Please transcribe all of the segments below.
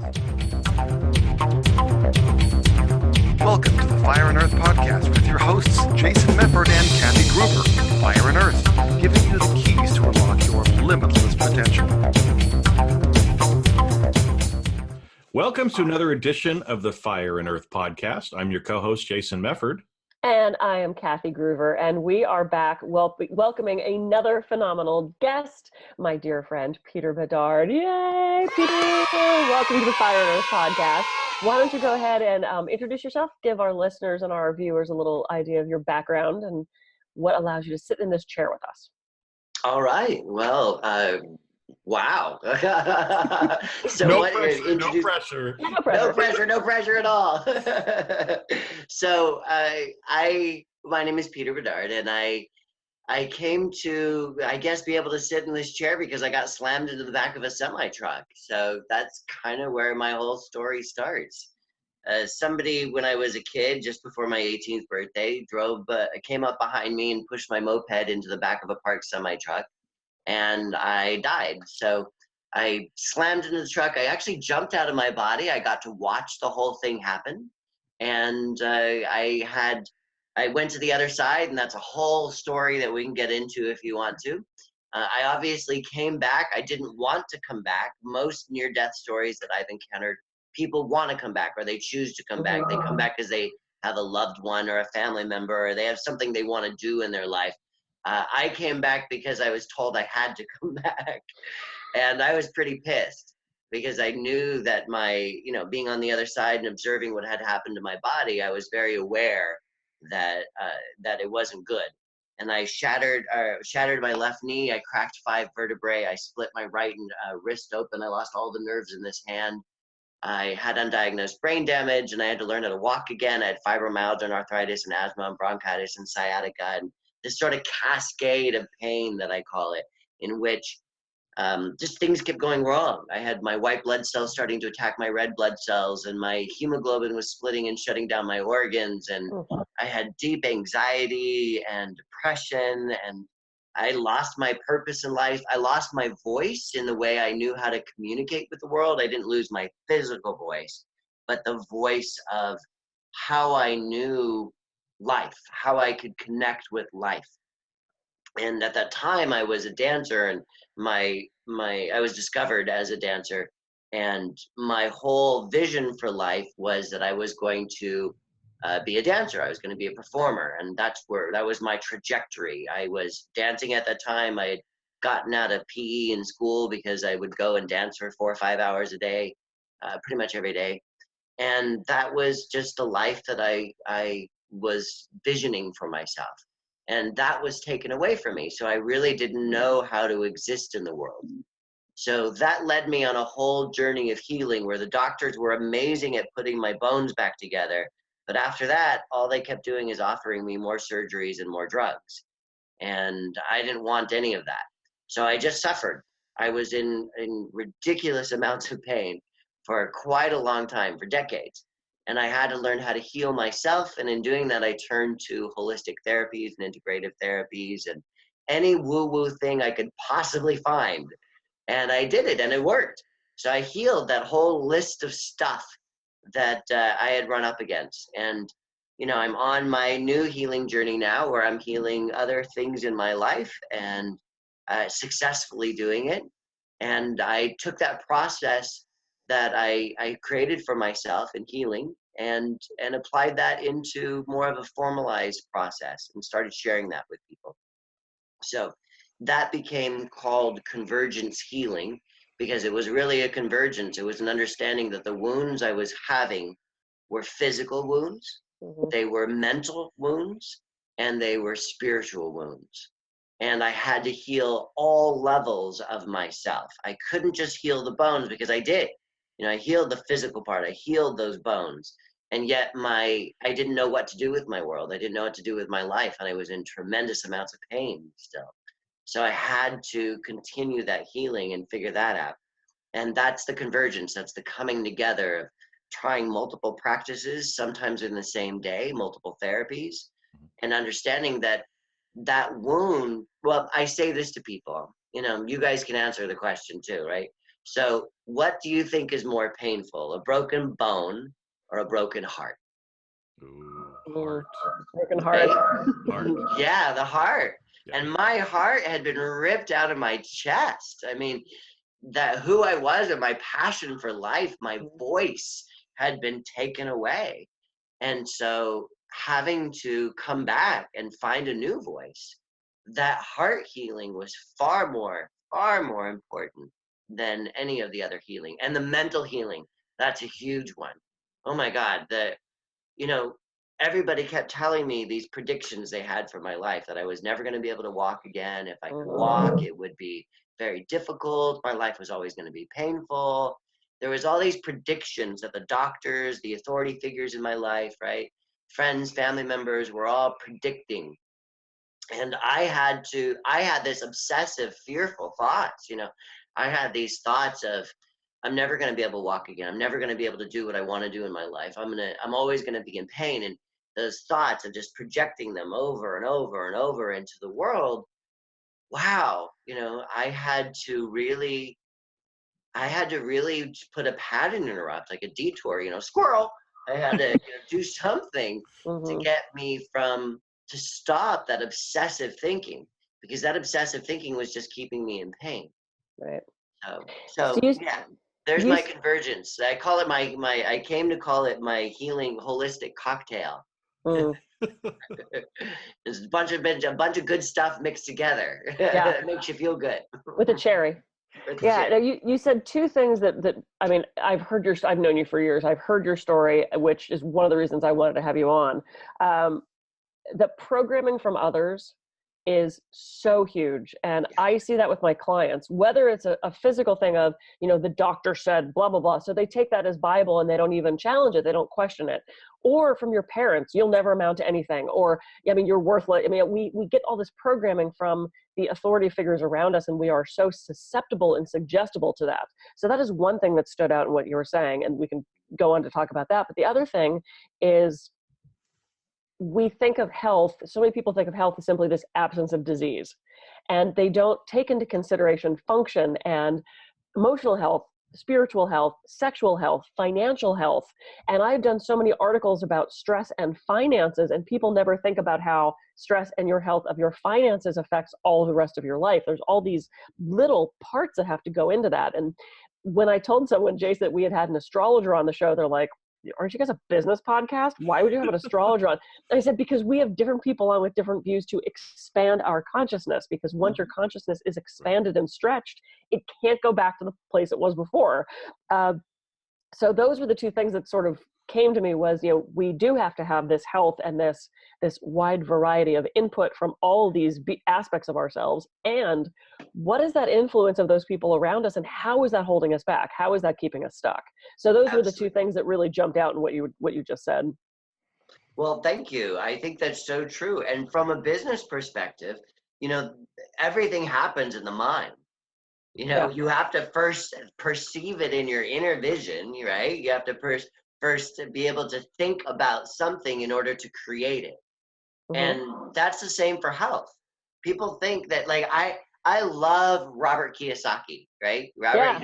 Welcome to the Fire and Earth podcast with your hosts, Jason Mefford and Kathy Gruber. Fire and Earth, giving you the keys to unlock your limitless potential. Welcome to another edition of the Fire and Earth podcast. I'm your co-host, Jason Mefford. And I am Kathy Gruber, and we are back welcoming another phenomenal guest, my dear friend, Peter Bedard. Yay, Peter! Welcome to the Fire and Earth podcast. Why don't you go ahead and introduce yourself, give our listeners and our viewers a little idea of your background and what allows you to sit in this chair with us. All right. Well, wow. So No pressure no pressure at all. So my name is Peter Bedard, and I came to, I guess, be able to sit in this chair because I got slammed into the back of a semi-truck. So that's kind of where my whole story starts. Somebody, when I was a kid, just before my 18th birthday, came up behind me and pushed my moped into the back of a parked semi-truck, and I died. So I slammed into the truck. I actually jumped out of my body. I got to watch the whole thing happen. And I went to the other side, and that's a whole story that we can get into if you want to. I obviously came back. I didn't want to come back. Most near-death stories that I've encountered, people want to come back, or they choose to come back. They come back because they have a loved one or a family member, or they have something they want to do in their life. I came back because I was told I had to come back, and I was pretty pissed because I knew that being on the other side and observing what had happened to my body, I was very aware that it wasn't good. And I shattered my left knee. I cracked 5 vertebrae. I split my right wrist open. I lost all the nerves in this hand. I had undiagnosed brain damage, and I had to learn how to walk again. I had fibromyalgia and arthritis and asthma and bronchitis and sciatica, and this sort of cascade of pain that I call it, in which just things kept going wrong. I had my white blood cells starting to attack my red blood cells, and my hemoglobin was splitting and shutting down my organs, and I had deep anxiety and depression, and I lost my purpose in life. I lost my voice in the way I knew how to communicate with the world. I didn't lose my physical voice, but the voice of how I knew life, how I could connect with life. And at that time, I was a dancer, and I was discovered as a dancer, and my whole vision for life was that I was going to be a dancer. I was going to be a performer, and that was my trajectory. I was dancing at that time. I had gotten out of PE in school because I would go and dance for 4 or 5 hours a day, pretty much every day, and that was just a life that I was visioning for myself. And that was taken away from me. So I really didn't know how to exist in the world. So that led me on a whole journey of healing where the doctors were amazing at putting my bones back together. But after that, all they kept doing is offering me more surgeries and more drugs. And I didn't want any of that. So I just suffered. I was in ridiculous amounts of pain for quite a long time, for decades. And I had to learn how to heal myself. And in doing that, I turned to holistic therapies and integrative therapies and any woo-woo thing I could possibly find. And I did it, and it worked. So I healed that whole list of stuff that I had run up against. And, I'm on my new healing journey now where I'm healing other things in my life and successfully doing it. And I took that process that I created for myself in healing and applied that into more of a formalized process and started sharing that with people. So that became called Convergence Healing because it was really a convergence. It was an understanding that the wounds I was having were physical wounds, they were mental wounds, and they were spiritual wounds. And I had to heal all levels of myself. I couldn't just heal the bones because I did. I healed the physical part. I healed those bones. And yet I didn't know what to do with my world. I didn't know what to do with my life. And I was in tremendous amounts of pain still. So I had to continue that healing and figure that out. And that's the convergence. That's the coming together of trying multiple practices, sometimes in the same day, multiple therapies, and understanding that wound, well, I say this to people, you guys can answer the question too, right? So what do you think is more painful, a broken bone or a broken heart? Ooh, heart. Broken Right? heart. Heart. Yeah, the heart. Yeah. And my heart had been ripped out of my chest. I mean, that who I was and my passion for life, my voice had been taken away. And so having to come back and find a new voice, that heart healing was far more important than any of the other healing. And the mental healing, that's a huge one. Oh my God, you know, everybody kept telling me these predictions they had for my life, that I was never going to be able to walk again. If I could walk, it would be very difficult. My life was always going to be painful. There was all these predictions that the doctors, the authority figures in my life, right? Friends, family members were all predicting. And I had this obsessive, fearful thoughts, I had these thoughts of, I'm never going to be able to walk again. I'm never going to be able to do what I want to do in my life. I'm always going to be in pain. And those thoughts of just projecting them over and over and over into the world. Wow. I had to really put a pattern interrupt, like a detour, squirrel. I had to do something to get me to stop that obsessive thinking, because that obsessive thinking was just keeping me in pain. Right. So yeah, there's my convergence. I call it I came to call it my healing holistic cocktail. There's a bunch of good stuff mixed together. Yeah. It makes you feel good. With a cherry. Yeah, now you said two things that I mean, I've known you for years. I've heard your story, which is one of the reasons I wanted to have you on. The programming from others is so huge. And I see that with my clients, whether it's a physical thing of, the doctor said, blah, blah, blah. So they take that as Bible and they don't even challenge it. They don't question it. Or from your parents, you'll never amount to anything. Or, you're worthless. We get all this programming from the authority figures around us, and we are so susceptible and suggestible to that. So that is one thing that stood out in what you were saying. And we can go on to talk about that. But the other thing is, we think of health, so many people think of health as simply this absence of disease, and they don't take into consideration function and emotional health, spiritual health, sexual health, financial health. And I've done so many articles about stress and finances, and people never think about how stress and your health of your finances affects all the rest of your life. There's all these little parts that have to go into that. And when I told someone, Jason, that we had an astrologer on the show, they're like, aren't you guys a business podcast? Why would you have an astrologer on? And I said, because we have different people on with different views to expand our consciousness, because once your consciousness is expanded and stretched, it can't go back to the place it was before. So those were the two things that sort of came to me was, we do have to have this health and this wide variety of input from all these aspects of ourselves. And what is that influence of those people around us, and how is that holding us back? How is that keeping us stuck? So those were the two things that really jumped out in what you just said. Well, thank you. I think that's so true. And from a business perspective, everything happens in the mind. You have to first perceive it in your inner vision, right? You have to first to be able to think about something in order to create it. And that's the same for health. People think that, like, I love Robert Kiyosaki, right? Robert,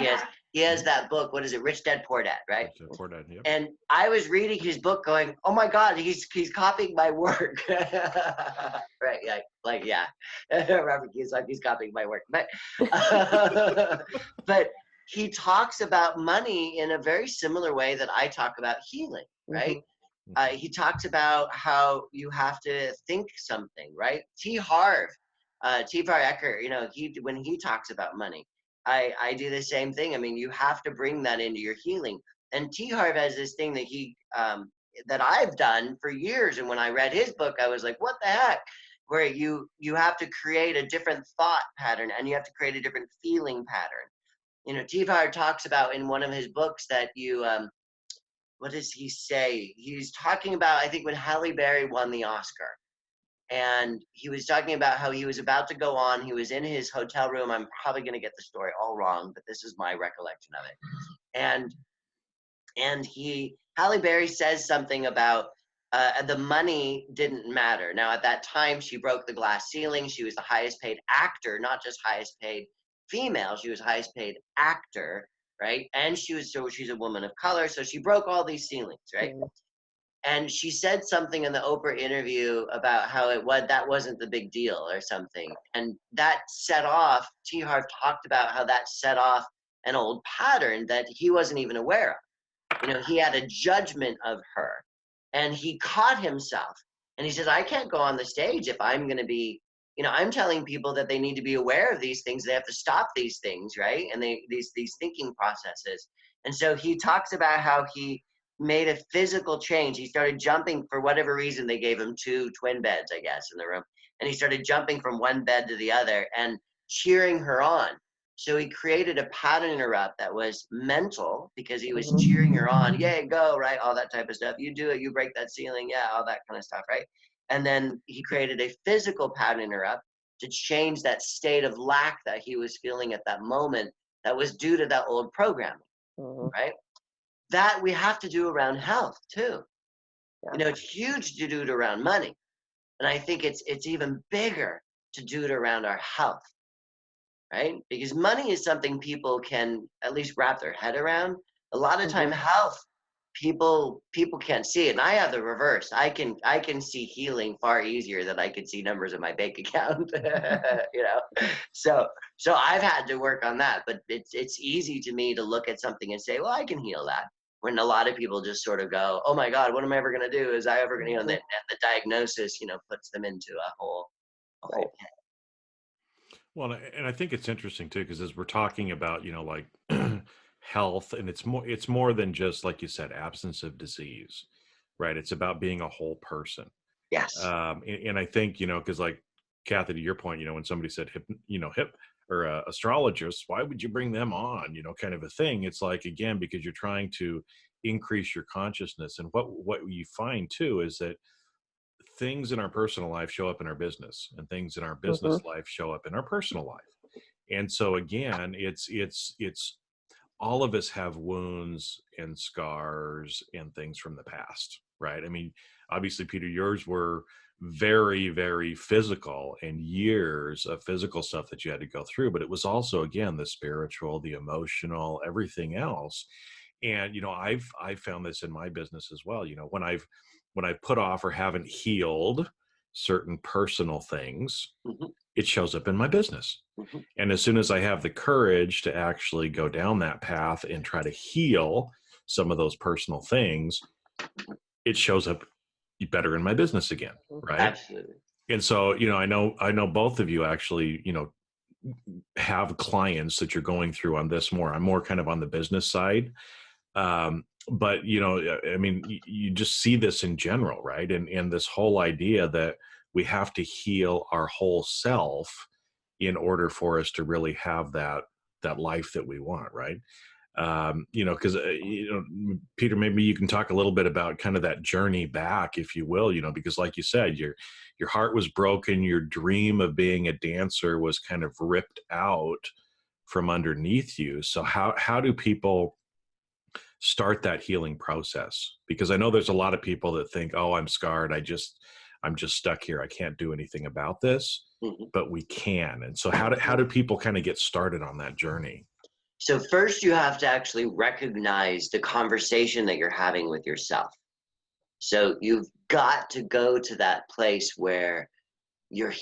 he has that book, what is it, Rich Dad Poor Dad, right? Poor Dad, yeah. And I was reading his book going, oh my God, he's copying my work. Right, yeah. Robert Kiyosaki's copying my work. But but he talks about money in a very similar way that I talk about healing, right? He talks about how you have to think something, right? T. Harv Eker, when he talks about money, I do the same thing. I mean, you have to bring that into your healing. And T. Harv has this thing that that I've done for years. And when I read his book, I was like, what the heck? Where you have to create a different thought pattern, and you have to create a different feeling pattern. T. Harv talks about in one of his books that what does he say? He's talking about, I think, when Halle Berry won the Oscar. And he was talking about how he was about to go on. He was in his hotel room. I'm probably going to get the story all wrong, but this is my recollection of it. And Halle Berry says something about the money didn't matter. Now, at that time, she broke the glass ceiling. She was the highest paid actor, not just highest paid female. She was highest paid actor right? And she's a woman of color, so she broke all these ceilings, right? Mm. And she said something in the Oprah interview about how that wasn't the big deal or something. And that set off, T. Harv talked about how that set off an old pattern that he wasn't even aware of. He had a judgment of her, and he caught himself. And he says, I can't go on the stage if I'm going to be, I'm telling people that they need to be aware of these things. They have to stop these things, right? And these thinking processes. And so he talks about how he made a physical change. He started jumping. For whatever reason, they gave him 2 twin beds, I guess, in the room. And he started jumping from one bed to the other and cheering her on. So he created a pattern interrupt that was mental, because he was cheering her on. Yay, go, right? All that type of stuff. You do it, you break that ceiling. Yeah, all that kind of stuff, right? And then he created a physical pattern interrupt to change that state of lack that he was feeling at that moment that was due to that old programming, right? That we have to do around health too. Yeah. It's huge to do it around money. And I think it's even bigger to do it around our health, right? Because money is something people can at least wrap their head around. A lot of time health, people can't see it. And I have the reverse. I can see healing far easier than I can see numbers in my bank account. So I've had to work on that. But it's easy to me to look at something and say, well, I can heal that. When a lot of people just sort of go, oh my God, what am I ever going to do? Is I ever going to, and the diagnosis, puts them into a whole pit. Well, and I think it's interesting too, because as we're talking about, like health, and it's more than just, like you said, absence of disease, right? It's about being a whole person. Yes. And I think, because like Kathy, to your point, when somebody said hip or astrologist, why would you bring them on? Kind of a thing. It's like, again, because you're trying to increase your consciousness. And what you find too is that things in our personal life show up in our business, and things in our business life show up in our personal life. And so again, it's all of us have wounds and scars and things from the past, right? I mean, obviously, Peter, yours were very, very physical, and years of physical stuff that you had to go through, but it was also, again, the spiritual, the emotional, everything else. And I've found this in my business as well. When I've put off or haven't healed certain personal things, it shows up in my business. And as soon as I have the courage to actually go down that path and try to heal some of those personal things, it shows up better in my business again, right? Absolutely. And so, I know both of you actually, have clients that you're going through on this more. I'm more kind of on the business side. But, I mean, you just see this in general, right? And this whole idea that we have to heal our whole self in order for us to really have that life that we want, right? Because, Peter, maybe you can talk a little bit about kind of that journey back, if you will, because like you said, your heart was broken. Your dream of being a dancer was kind of ripped out from underneath you. So how do people start that healing process? Because I know there's a lot of people that think, oh, I'm scarred. I'm just stuck here. I can't do anything about this, but we can. And so how do people kind of get started on that journey? So first you have to actually recognize the conversation that you're having with yourself. So you've got to go to that place where you're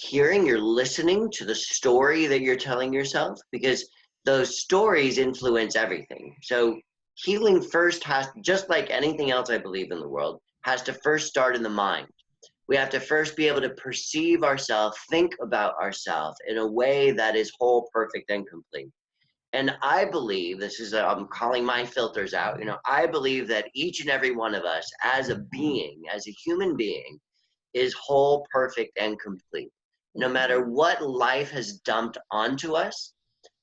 listening to the story that you're telling yourself, because those stories influence everything. So healing first just like anything else I believe in the world, has to first start in the mind. We have to first be able to perceive ourselves, think about ourselves in a way that is whole, perfect, and complete. And I believe, I'm calling my filters out, I believe that each and every one of us as a being, as a human being, is whole, perfect, and complete. No matter what life has dumped onto us,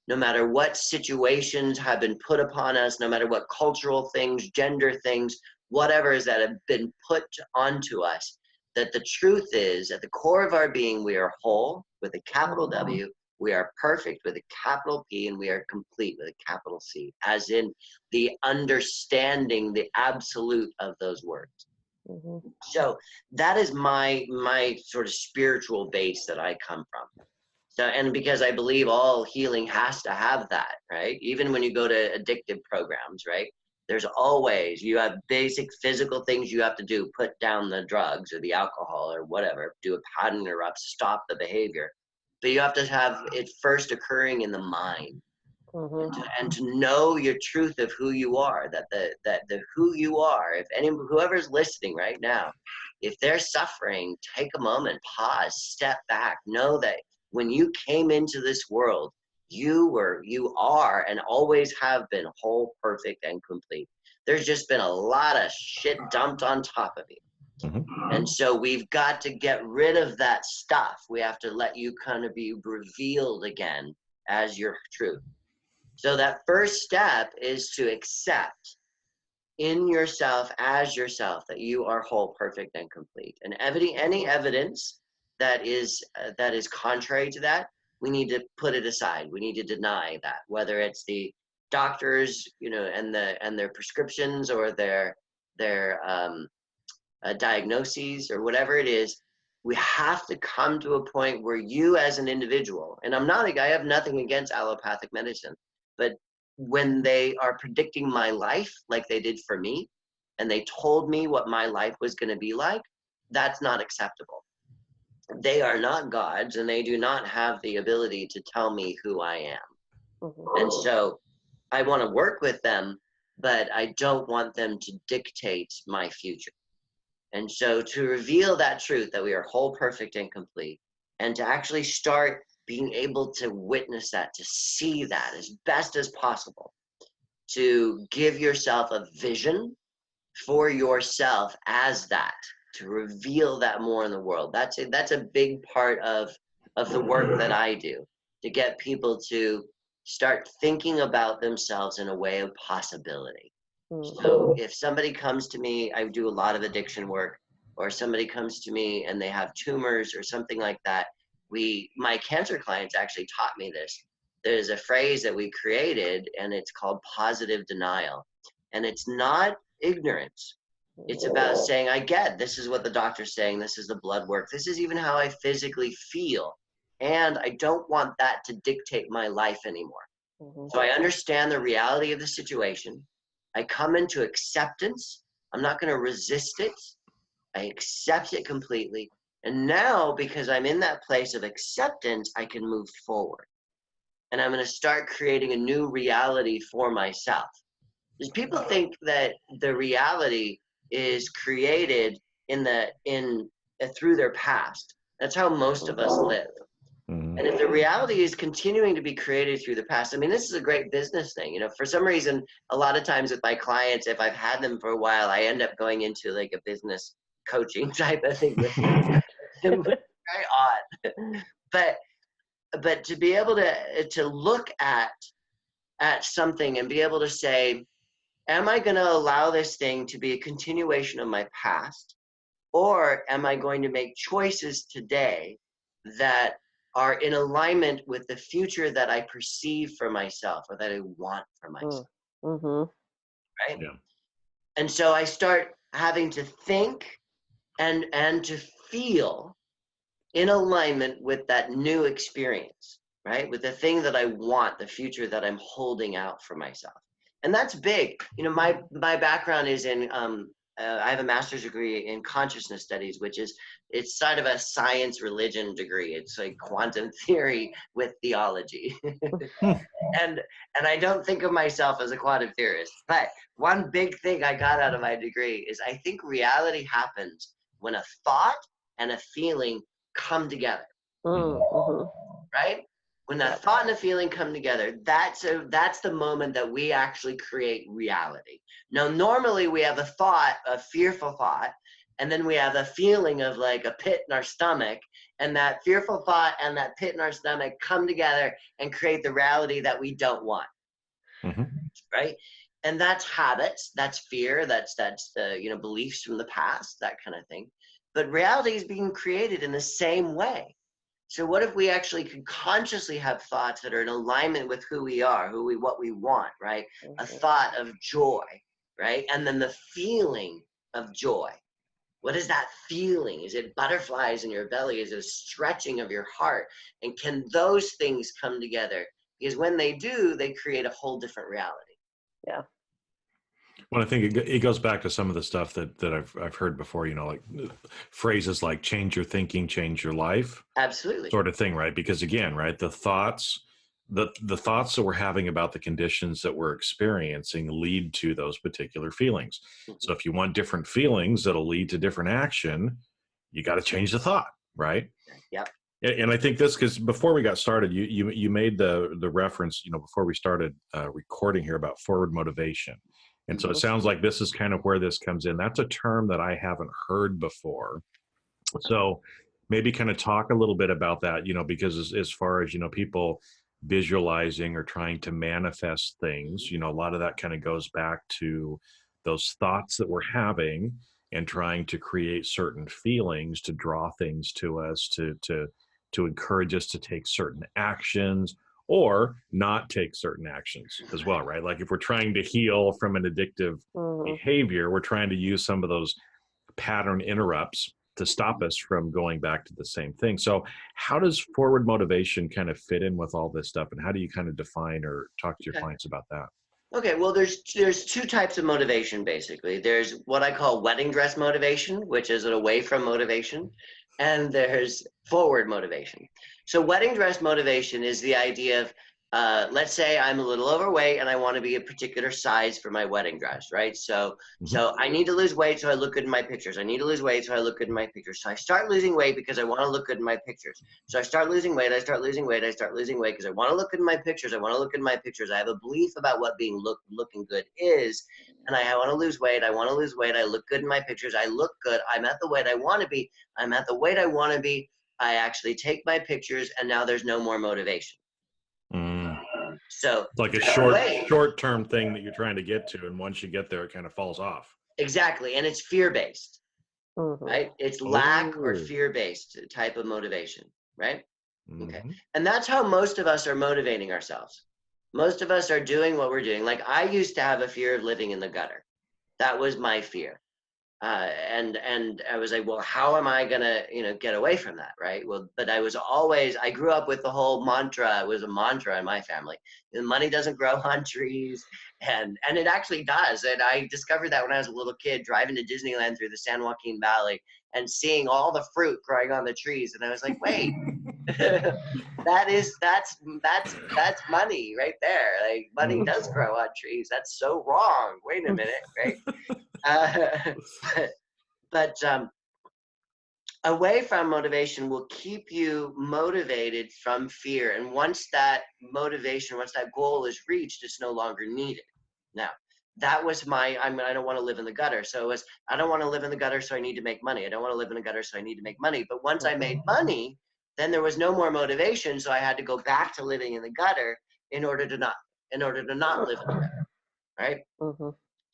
no matter what situations have been put upon us, no matter what cultural things, gender things, whatever is that have been put onto us, that the truth is, at the core of our being, we are whole with a capital W, we are perfect with a capital P, and we are complete with a capital C, as in the understanding, the absolute of those words. So that is my sort of spiritual base that I come from. So, and because I believe all healing has to have that, right? Even when you go to addictive programs, right? There's always, you have basic physical things you have to do, put down the drugs or the alcohol or whatever, do a pattern interrupt, stop the behavior. But you have to have it first occurring in the mind. And to know your truth of who you are, that the who you are, if whoever's listening right now, if they're suffering, take a moment, pause, step back, know that when you came into this world, you are, and always have been whole, perfect, and complete. There's just been a lot of shit dumped on top of you. And so we've got to get rid of that stuff. We have to let you kind of be revealed again as your truth. So that first step is to accept in yourself as yourself that you are whole, perfect, and complete. And any evidence that is contrary to that, we need to put it aside. We need to deny that, whether it's the doctors, and their prescriptions or their diagnoses or whatever it is. We have to come to a point where you as an individual, and I have nothing against allopathic medicine, but when they are predicting my life like they did for me, and they told me what my life was going to be like, that's not acceptable. They are not gods, and they do not have the ability to tell me who I am. And so I want to work with them, but I don't want them to dictate my future. And so to reveal that truth that we are whole, perfect, and complete, and to actually start being able to witness that, to see that as best as possible, to give yourself a vision for yourself as that, to reveal that more in the world. That's a big part of the work that I do, to get people to start thinking about themselves in a way of possibility. So if somebody comes to me, I do a lot of addiction work, or somebody comes to me and they have tumors or something like that, my cancer clients actually taught me this. There's a phrase that we created, and it's called positive denial. And it's not ignorance. It's about saying, I get, this is what the doctor's saying, this is the blood work, this is even how I physically feel. And I don't want that to dictate my life anymore. So I understand the reality of the situation. I come into acceptance. I'm not going to resist it. I accept it completely. And now, because I'm in that place of acceptance, I can move forward. And I'm going to start creating a new reality for myself. Because people think that the reality is created through their past. That's how most of us live. And if the reality is continuing to be created through the past, I mean, this is a great business thing. For some reason, a lot of times with my clients, if I've had them for a while, I end up going into like a business coaching type of thing with them. Very odd. But to be able to look at something and be able to say, am I going to allow this thing to be a continuation of my past? Or am I going to make choices today that are in alignment with the future that I perceive for myself or that I want for myself? Right? Yeah. And so I start having to think and to feel in alignment with that new experience, right? With the thing that I want, the future that I'm holding out for myself. And that's big. My background is in, I have a master's degree in consciousness studies, it's sort of a science religion degree. It's like quantum theory with theology. And I don't think of myself as a quantum theorist, but one big thing I got out of my degree is I think reality happens when a thought and a feeling come together. Right? When that thought and a feeling come together, that's the moment that we actually create reality. Now, normally we have a thought, a fearful thought, and then we have a feeling of like a pit in our stomach, and that fearful thought and that pit in our stomach come together and create the reality that we don't want. Right? And that's habits, that's fear, that's the beliefs from the past, that kind of thing. But reality is being created in the same way. So what if we actually could consciously have thoughts that are in alignment with who we are, what we want, right? A thought of joy, right? And then the feeling of joy. What is that feeling? Is it butterflies in your belly? Is it a stretching of your heart? And can those things come together? Because when they do, they create a whole different reality. Yeah. Well, I think it goes back to some of the stuff that I've heard before, like phrases like change your thinking, change your life, Absolutely. sort of thing, right? Because again, right, the thoughts that we're having about the conditions that we're experiencing lead to those particular feelings. So if you want different feelings that'll lead to different action, you got to change the thought, right? Yep. And I think this, because before we got started, you made the reference, before we started recording here, about forward motivation. And so it sounds like this is kind of where this comes in. That's a term that I haven't heard before. So maybe kind of talk a little bit about that, because as far as, people visualizing or trying to manifest things, a lot of that kind of goes back to those thoughts that we're having and trying to create certain feelings to draw things to us, to encourage us to take certain actions or not take certain actions as well, right? Like if we're trying to heal from an addictive behavior, we're trying to use some of those pattern interrupts to stop us from going back to the same thing. So how does forward motivation kind of fit in with all this stuff? And how do you kind of define or talk to your clients about that? Okay, well, there's two types of motivation, basically. There's what I call wedding dress motivation, which is an away from motivation, and there's forward motivation. So wedding dress motivation is the idea of, let's say I'm a little overweight and I want to be a particular size for my wedding dress, right? So I need to lose weight so I look good in my pictures. I need to lose weight so I look good in my pictures. So I start losing weight because I want to look good in my pictures. So I start losing weight, I start losing weight, I start losing weight because I want to look good in my pictures. I want to look good in my pictures. I have a belief about what being looking good is, and I want to lose weight. I want to lose weight. I look good in my pictures. I look good. I'm at the weight I want to be. I'm at the weight I want to be. I actually take my pictures, and now there's no more motivation. So it's like a short-term thing that you're trying to get to, and once you get there, it kind of falls off. Exactly, and it's fear-based, right? It's lack or fear-based type of motivation, right? Okay, and that's how most of us are motivating ourselves. Most of us are doing what we're doing. Like I used to have a fear of living in the gutter. That was my fear. And I was like, well, how am I gonna, get away from that, right? Well, but I grew up with the whole mantra. It was a mantra in my family. The money doesn't grow on trees, and it actually does. And I discovered that when I was a little kid, driving to Disneyland through the San Joaquin Valley and seeing all the fruit growing on the trees, and I was like, wait, that's money right there. Like money does grow on trees. That's so wrong. Wait a minute, right? But away from motivation will keep you motivated from fear. And once that goal is reached, it's no longer needed. Now, that was I don't want to live in the gutter. So it was, I don't want to live in the gutter, so I need to make money. I don't want to live in the gutter, so I need to make money. But once I made money, then there was no more motivation. So I had to go back to living in the gutter in order to not live in the gutter, right?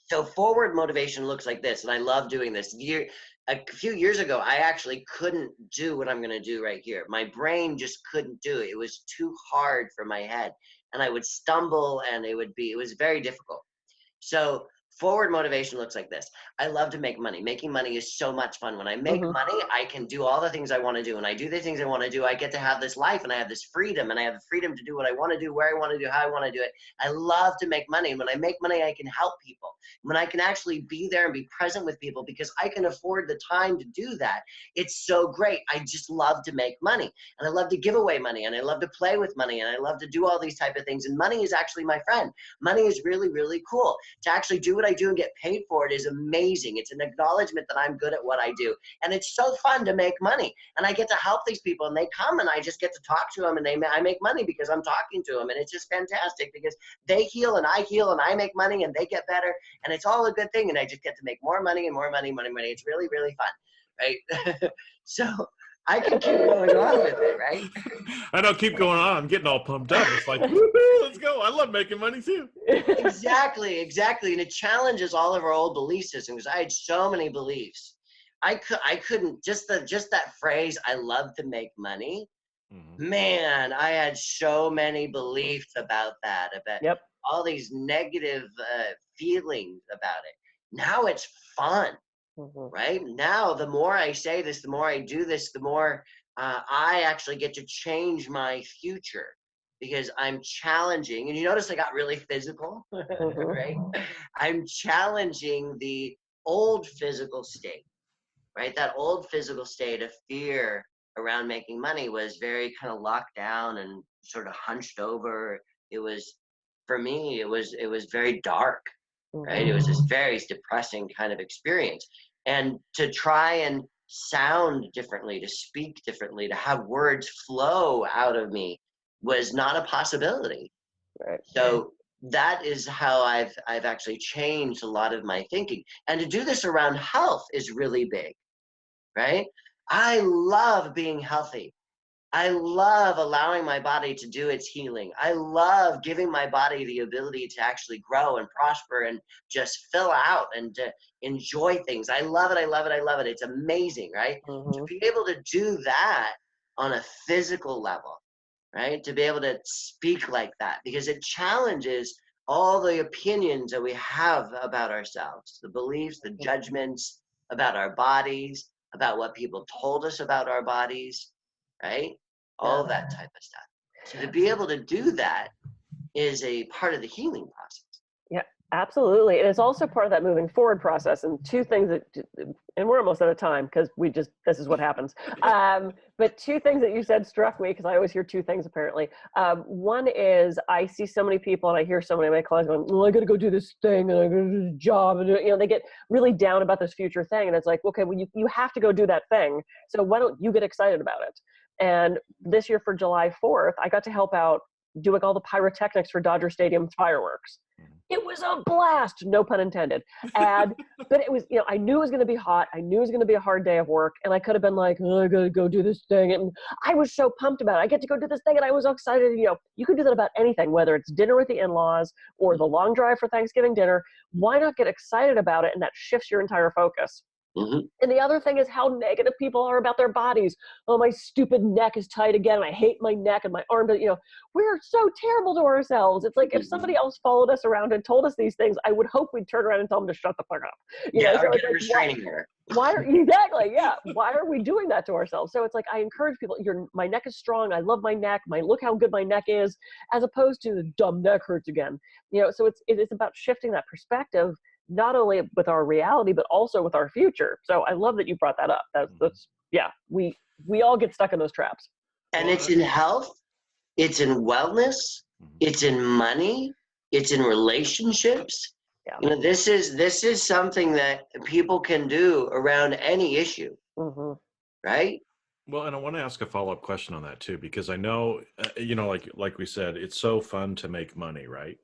So forward motivation looks like this, and I love doing this. A few years ago, I actually couldn't do what I'm going to do right here. My brain just couldn't do it. It was too hard for my head, and I would stumble, and it was very difficult. So forward motivation looks like this. I love to make money. Making money is so much fun. When I make money, I can do all the things I want to do. When I do the things I want to do, I get to have this life, and I have this freedom, and I have the freedom to do what I want to do, where I want to do, how I want to do it. I love to make money. And when I make money, I can help people. When I can actually be there and be present with people because I can afford the time to do that, it's so great. I just love to make money, and I love to give away money, and I love to play with money, and I love to do all these type of things. And money is actually my friend. Money is really, really cool. To actually do what I do and get paid for it is amazing. It's an acknowledgement that I'm good at what I do. And it's so fun to make money. And I get to help these people, and they come, and I just get to talk to them, and I make money because I'm talking to them. And it's just fantastic because they heal and I heal and I make money and they get better. And it's all a good thing. And I just get to make more money and more money. It's really, really fun, right? So I can keep going on with it, right? I don't keep going on. I'm getting all pumped up. It's like, woo-hoo, let's go. I love making money too. Exactly. And it challenges all of our old belief systems. I had so many beliefs. I couldn't, just that phrase, I love to make money. Man, I had so many beliefs about that, about all these negative feelings about it. Now it's fun. right? Now, the more I say this, the more I do this, the more I actually get to change my future because I'm challenging. And you notice I got really physical, right? I'm challenging the old physical state, right? That old physical state of fear around making money was very kind of locked down and sort of hunched over. It was, for me, it was very dark, right? It was this very depressing kind of experience. And to try and sound differently, to speak differently, to have words flow out of me was not a possibility. Right. So that is how I've actually changed a lot of my thinking. And to do this around health is really big, right? I love being healthy. I love allowing my body to do its healing. I love giving my body the ability to actually grow and prosper and just fill out and to enjoy things. I love it. I love it. I love it. It's amazing, right? To be able to do that on a physical level, right? To be able to speak like that because it challenges all the opinions that we have about ourselves, the beliefs, the judgments about our bodies, about what people told us about our bodies, right? All of that type of stuff. So to be able to do that is a part of the healing process. Yeah, absolutely. And it's also part of that moving forward process. And two things that, and we're almost out of time because this is what happens. But two things that you said struck me because I always hear two things apparently. One is I see so many people and I hear so many of my clients going, well, I got to go do this thing and I got to do this job. And, they get really down about this future thing. And it's like, okay, well, you have to go do that thing. So why don't you get excited about it? And this year for July 4th, I got to help out doing all the pyrotechnics for Dodger Stadium's fireworks. It was a blast, no pun intended. But it was, I knew it was going to be hot. I knew it was going to be a hard day of work. And I could have been like, oh, I got to go do this thing. And I was so pumped about it. I get to go do this thing. And I was so excited. You could do that about anything, whether it's dinner with the in-laws or the long drive for Thanksgiving dinner. Why not get excited about it? And that shifts your entire focus. And the other thing is how negative people are about their bodies. Oh, my stupid neck is tight again. And I hate my neck and my arm. But, we're so terrible to ourselves. It's like if somebody else followed us around and told us these things, I would hope we'd turn around and tell them to shut the fuck up. Or get a restraining order. Exactly. Yeah. Why are we doing that to ourselves? So it's like, I encourage people, my neck is strong. I love my neck. Look how good my neck is, as opposed to the dumb neck hurts again. So it is about shifting that perspective, not only with our reality, but also with our future. So I love that you brought that up. That's we all get stuck in those traps. And it's in health, it's in wellness, it's in money, it's in relationships. Yeah. This is something that people can do around any issue, right? Well, and I want to ask a follow-up question on that too, because I know, like we said, it's so fun to make money, right?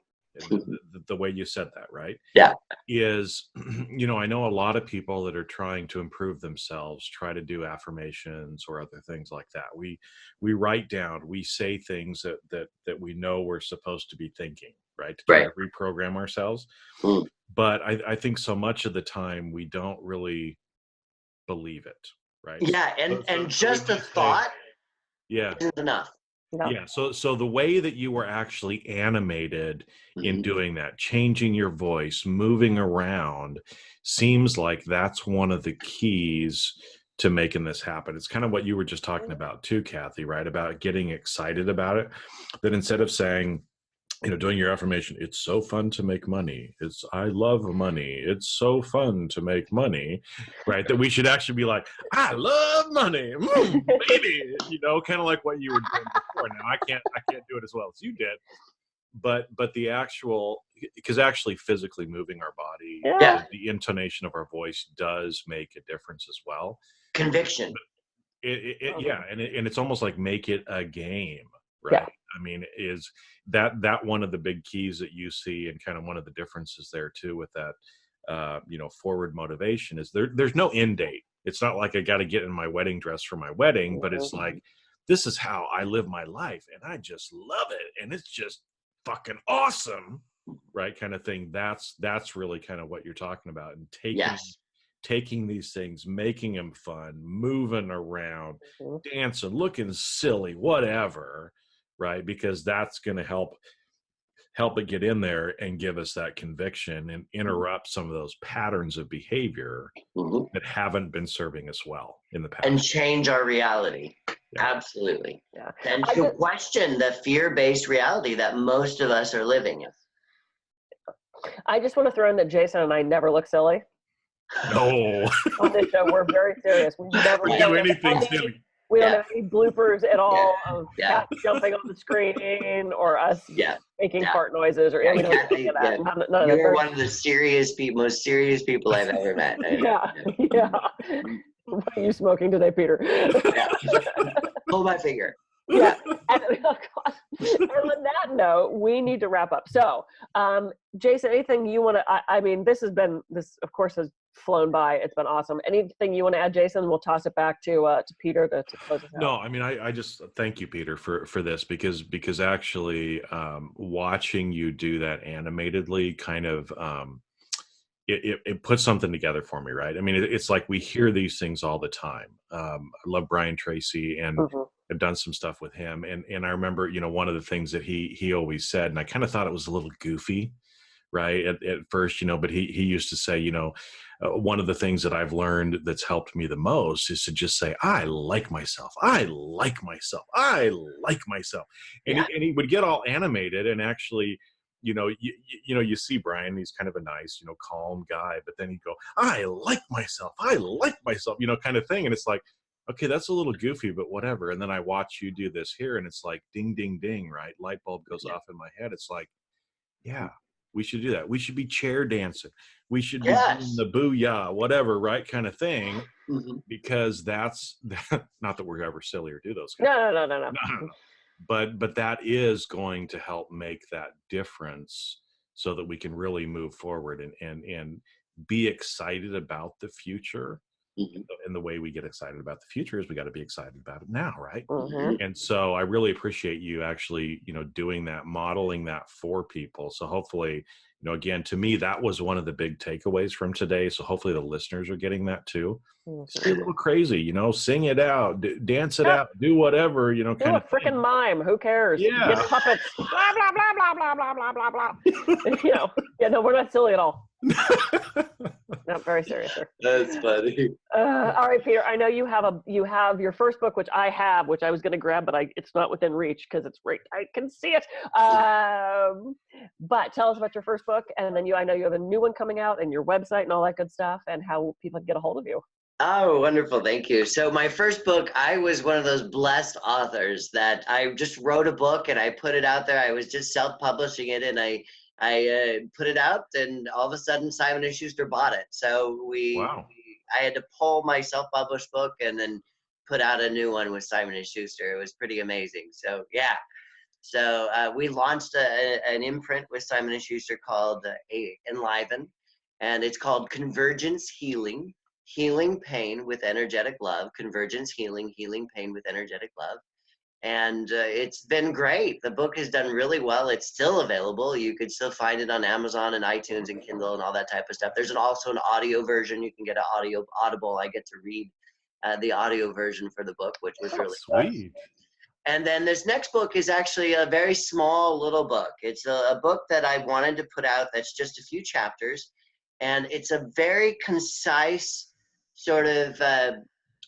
The way you said that, right? Yeah. Is, I know a lot of people that are trying to improve themselves, try to do affirmations or other things like that. We write down, we say things that we know we're supposed to be thinking, right? To try to reprogram ourselves. But I think so much of the time we don't really believe it, right? Yeah, and just the thought isn't enough. No. Yeah. So the way that you were actually animated in doing that, changing your voice, moving around, seems like that's one of the keys to making this happen. It's kind of what you were just talking about too, Kathy, right? About getting excited about it. That instead of saying, doing your affirmation, it's so fun to make money. I love money. It's so fun to make money, right? That we should actually be like, I love money, baby. Kind of like what you were doing before. Now I can't do it as well as you did, but the actual, because actually physically moving our body, the intonation of our voice does make a difference as well. Conviction. And it's almost like make it a game, right? Yeah. I mean, is that one of the big keys that you see, and kind of one of the differences there too with that, forward motivation is there's no end date. It's not like I got to get in my wedding dress for my wedding, but it's like, this is how I live my life and I just love it. And it's just fucking awesome, right? Kind of thing. That's really kind of what you're talking about. And taking these things, making them fun, moving around, dancing, looking silly, whatever, right? Because that's going to help help it get in there and give us that conviction and interrupt some of those patterns of behavior Mhm. that haven't been serving us well in the past. And change our reality. Yeah. Absolutely. Yeah. And to question the fear-based reality that most of us are living in. I just want to throw in that Jason and I never look silly. No. On this show, we're very serious. We never We don't do have anything any- silly. We don't Yeah. have any bloopers at all of Yeah. cats jumping on the screen or us Yeah. making Yeah. fart noises or Yeah, we don't have any Kathy, of that. yeah. None of that. You're one of the most serious people I've ever met. Yeah. What are you smoking today, Peter? Yeah. Pull my finger. Yeah. And, oh God. And on that note, we need to wrap up. So, Jason, anything you want to, I mean, this of course has flown by. It's been awesome. Anything you want to add, Jason? We'll toss it back to Peter to close us out. No, I mean, I just thank you, Peter, for this because actually watching you do that animatedly kind of, it puts something together for me, right? I mean, it's like we hear these things all the time. I love Brian Tracy, and I've done some stuff with him. And I remember, one of the things that he always said, and I kind of thought it was a little goofy, right? At first, but he used to say, one of the things that I've learned that's helped me the most is to just say, I like myself. I like myself. I like myself. And, he would get all animated and actually, you see Brian, he's kind of a nice, calm guy, but then he'd go, I like myself. I like myself, kind of thing. And it's like, okay, that's a little goofy, but whatever. And then I watch you do this here and it's like, ding, ding, ding, right? Light bulb goes off in my head. It's like, yeah, we should do that. We should be chair dancing. We should be doing the booyah, whatever, right? Kind of thing. Because that's not that we're ever silly or do those kind of No. But that is going to help make that difference so that we can really move forward and be excited about the future. And the way we get excited about the future is we got to be excited about it now, right? And so I really appreciate you actually, doing that, modeling that for people. So hopefully, again, to me, that was one of the big takeaways from today. So hopefully the listeners are getting that too. Just be a little crazy, sing it out, dance it out, do whatever, do kind a of freaking mime. Who cares? Yeah. Get puppets. Blah, blah, blah, blah, blah, blah, blah, blah, blah. Yeah, no, we're not silly at all. Not very serious, sir. That's funny. All right, Peter. I know you have your first book, which I have, which I was going to grab, but it's not within reach because it's right. I can see it. But tell us about your first book, and then I know you have a new one coming out, and your website and all that good stuff, and how people can get a hold of you. Oh, wonderful. Thank you. So my first book, I was one of those blessed authors that I just wrote a book and I put it out there. I was just self-publishing it and I put it out and all of a sudden Simon & Schuster bought it. So I had to pull my self-published book and then put out a new one with Simon & Schuster. It was pretty amazing. So yeah. So we launched an imprint with Simon & Schuster called Enliven, and it's called Convergence Healing. Healing pain with energetic love. Convergence Healing, healing pain with energetic love. And it's been great. The book has done really well. It's still available. You could still find it on Amazon and iTunes and Kindle and all that type of stuff. There's also an audio version. You can get an Audible. I get to read the audio version for the book, which was really sweet. fun. And then this next book is actually a very small little book. It's a book that I wanted to put out that's just a few chapters. And it's a very concise sort of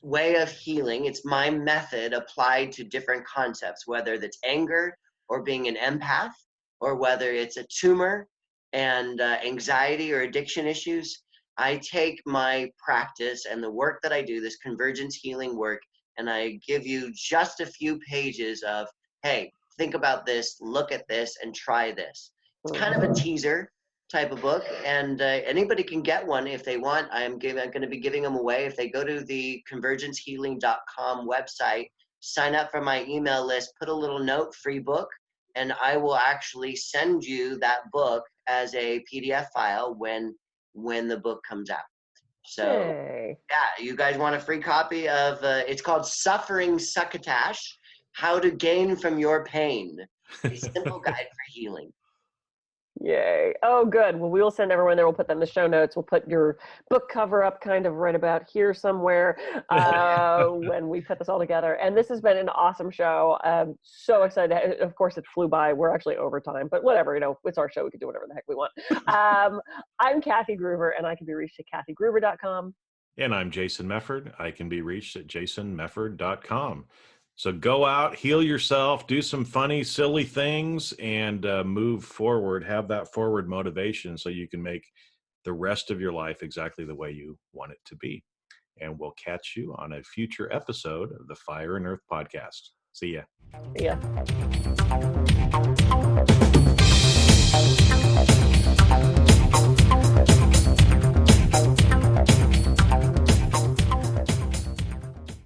way of healing. It's my method applied to different concepts, whether that's anger or being an empath, or whether it's a tumor and anxiety or addiction issues. I take my practice and the work that I do, this convergence healing work, and I give you just a few pages of, hey, think about this, look at this, and try this. It's kind of a teaser type of book, and anybody can get one if they want. I'm going to be giving them away. If they go to the convergencehealing.com website, sign up for my email list, put a little note, free book, and I will actually send you that book as a PDF file when the book comes out. So yeah, you guys want a free copy of it's called Suffering Succotash: How to Gain from Your Pain, a simple guide for healing. Yay. Oh, good. Well, we will send everyone there. We'll put that in the show notes. We'll put your book cover up kind of right about here somewhere when we put this all together. And this has been an awesome show. I'm so excited. Of course, it flew by. We're actually over time, but whatever, it's our show. We can do whatever the heck we want. I'm Kathy Groover, and I can be reached at kathygruver.com. And I'm Jason Mefford. I can be reached at jasonmefford.com. So go out, heal yourself, do some funny, silly things, and move forward. Have that forward motivation so you can make the rest of your life exactly the way you want it to be. And we'll catch you on a future episode of the Fire and Earth podcast. See ya. See ya.